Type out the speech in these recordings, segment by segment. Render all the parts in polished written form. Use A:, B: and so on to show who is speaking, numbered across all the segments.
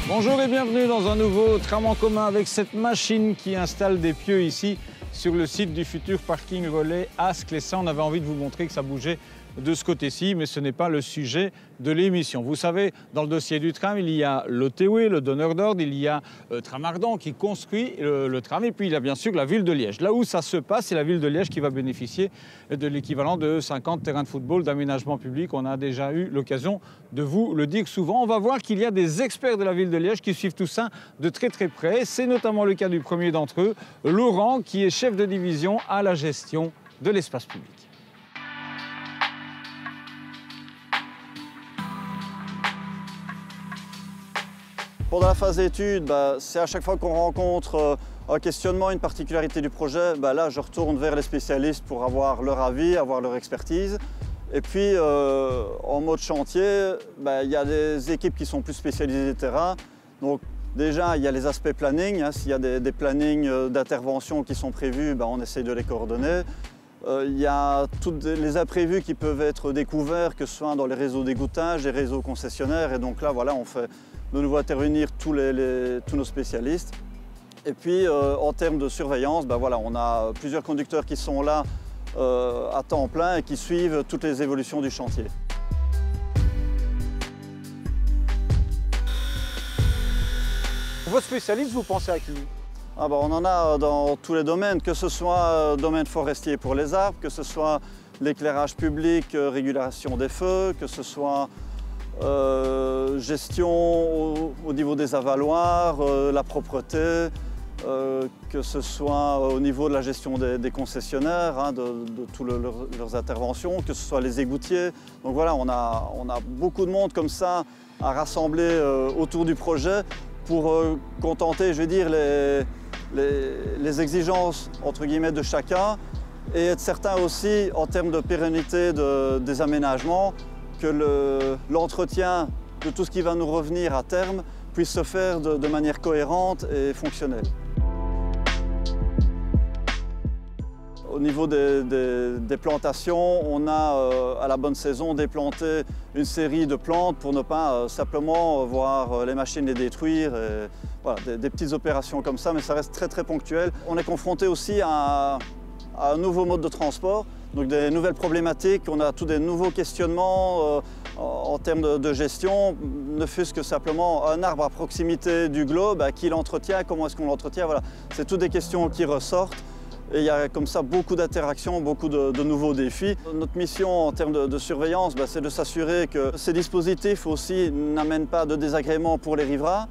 A: Bonjour et bienvenue dans un nouveau tram en commun avec cette machine qui installe des pieux ici sur le site du futur parking relais Ascles. Et ça, on avait envie de vous montrer que ça bougeait de ce côté-ci, mais ce n'est pas le sujet de l'émission. Vous savez, dans le dossier du tram, il y a le TEW, le donneur d'ordre, il y a Tramardent qui construit le tram, et puis il y a bien sûr la ville de Liège. Là où ça se passe, c'est la ville de Liège qui va bénéficier de l'équivalent de 50 terrains de football, d'aménagement public. On a déjà eu l'occasion de vous le dire souvent. On va voir qu'il y a des experts de la ville de Liège qui suivent tout ça de très très près. C'est notamment le cas du premier d'entre eux, Laurent, qui est chef de division à la gestion de l'espace public.
B: Pendant la phase d'étude, c'est à chaque fois qu'on rencontre un questionnement, une particularité du projet, là je retourne vers les spécialistes pour avoir leur avis, avoir leur expertise. Et puis en mode chantier, il y a des équipes qui sont plus spécialisées des terrains. Donc déjà il y a les aspects planning, s'il y a des plannings d'intervention qui sont prévus, on essaye de les coordonner. Il y a tous les imprévus qui peuvent être découverts, que ce soit dans les réseaux d'égouttage, les réseaux concessionnaires. Et donc là, voilà, on fait de nouveau intervenir tous nos spécialistes. Et puis, en termes de surveillance, voilà, on a plusieurs conducteurs qui sont là à temps plein et qui suivent toutes les évolutions du chantier.
A: Votre spécialiste, vous pensez à qui ?
B: On en a dans tous les domaines, que ce soit domaine forestier pour les arbres, que ce soit l'éclairage public, régulation des feux, que ce soit gestion au niveau des avaloirs, la propreté, que ce soit au niveau de la gestion des concessionnaires, de toutes leurs interventions, que ce soit les égoutiers. Donc voilà, on a beaucoup de monde comme ça à rassembler autour du projet pour contenter, je vais dire, les exigences entre guillemets de chacun et être certain aussi en termes de pérennité des aménagements que l'entretien de tout ce qui va nous revenir à terme puisse se faire de manière cohérente et fonctionnelle. Au niveau des plantations, on a à la bonne saison déplanté une série de plantes pour ne pas simplement voir les machines les détruire. Et, voilà, des petites opérations comme ça, mais ça reste très très ponctuel. On est confronté aussi à un nouveau mode de transport, donc des nouvelles problématiques. On a tous des nouveaux questionnements en termes de gestion, ne fût-ce que simplement un arbre à proximité du globe, à qui l'entretient, comment est-ce qu'on l'entretient, voilà. C'est toutes des questions qui ressortent. Et il y a comme ça beaucoup d'interactions, beaucoup de nouveaux défis. Notre mission en termes de surveillance, c'est de s'assurer que ces dispositifs aussi n'amènent pas de désagréments pour les riverains,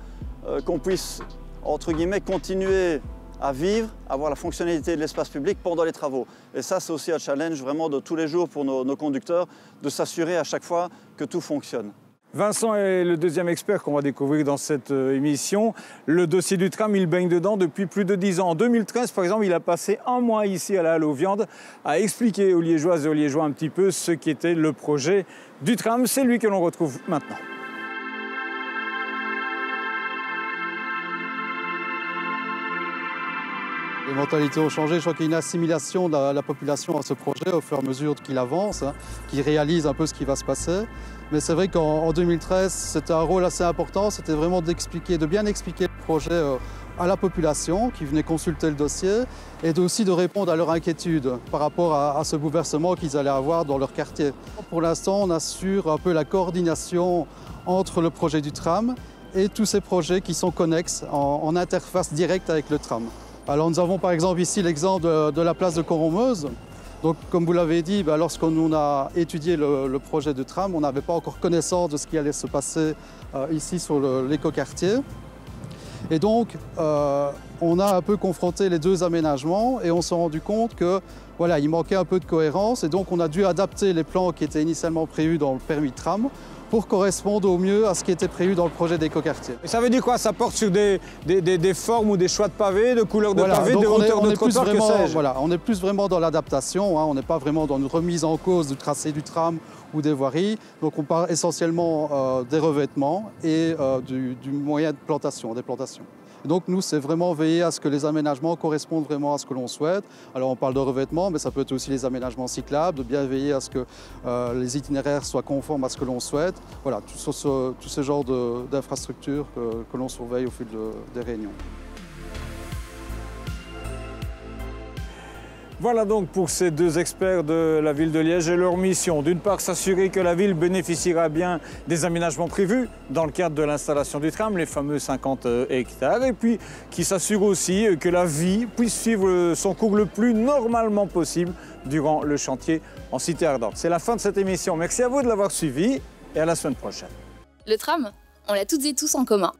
B: qu'on puisse, entre guillemets, continuer à vivre, avoir la fonctionnalité de l'espace public pendant les travaux. Et ça, c'est aussi un challenge vraiment de tous les jours pour nos conducteurs, de s'assurer à chaque fois que tout fonctionne.
A: Vincent est le deuxième expert qu'on va découvrir dans cette émission. Le dossier du tram, il baigne dedans depuis plus de 10 ans. En 2013, par exemple, il a passé un mois ici à la Halle aux Viandes à expliquer aux Liégeoises et aux Liégeois un petit peu ce qu'était le projet du tram. C'est lui que l'on retrouve maintenant.
C: Les mentalités ont changé. Je crois qu'il y a une assimilation de la population à ce projet au fur et à mesure qu'il avance, qu'il réalise un peu ce qui va se passer. Mais c'est vrai qu'en 2013, c'était un rôle assez important. C'était vraiment de bien expliquer le projet à la population qui venait consulter le dossier et aussi de répondre à leurs inquiétudes par rapport à ce bouleversement qu'ils allaient avoir dans leur quartier. Pour l'instant, on assure un peu la coordination entre le projet du tram et tous ces projets qui sont connexes en interface directe avec le tram. Alors nous avons par exemple ici l'exemple de la place de Coron-Meuse. Donc comme vous l'avez dit, lorsqu'on a étudié le projet de tram, on n'avait pas encore connaissance de ce qui allait se passer ici sur l'écoquartier. Et donc on a un peu confronté les deux aménagements et on s'est rendu compte que voilà, il manquait un peu de cohérence et donc on a dû adapter les plans qui étaient initialement prévus dans le permis de tram pour correspondre au mieux à ce qui était prévu dans le projet d'écoquartier.
A: Et ça veut dire quoi? Ça porte sur des formes ou des choix de pavés, de couleurs de pavés, de hauteur de trottoir, que sais-je?
C: Voilà, on est plus vraiment dans l'adaptation, on n'est pas vraiment dans une remise en cause du tracé du tram ou des voiries. Donc on parle essentiellement des revêtements et du moyen de plantation, des plantations. Donc nous, c'est vraiment veiller à ce que les aménagements correspondent vraiment à ce que l'on souhaite. Alors on parle de revêtements, mais ça peut être aussi les aménagements cyclables, de bien veiller à ce que les itinéraires soient conformes à ce que l'on souhaite. Voilà, tout ce genre d'infrastructures que l'on surveille au fil des réunions.
A: Voilà donc pour ces deux experts de la ville de Liège et leur mission. D'une part, s'assurer que la ville bénéficiera bien des aménagements prévus dans le cadre de l'installation du tram, les fameux 50 hectares, et puis qui s'assure aussi que la vie puisse suivre son cours le plus normalement possible durant le chantier en Cité Ardente. C'est la fin de cette émission. Merci à vous de l'avoir suivi et à la semaine prochaine.
D: Le tram, on l'a toutes et tous en commun.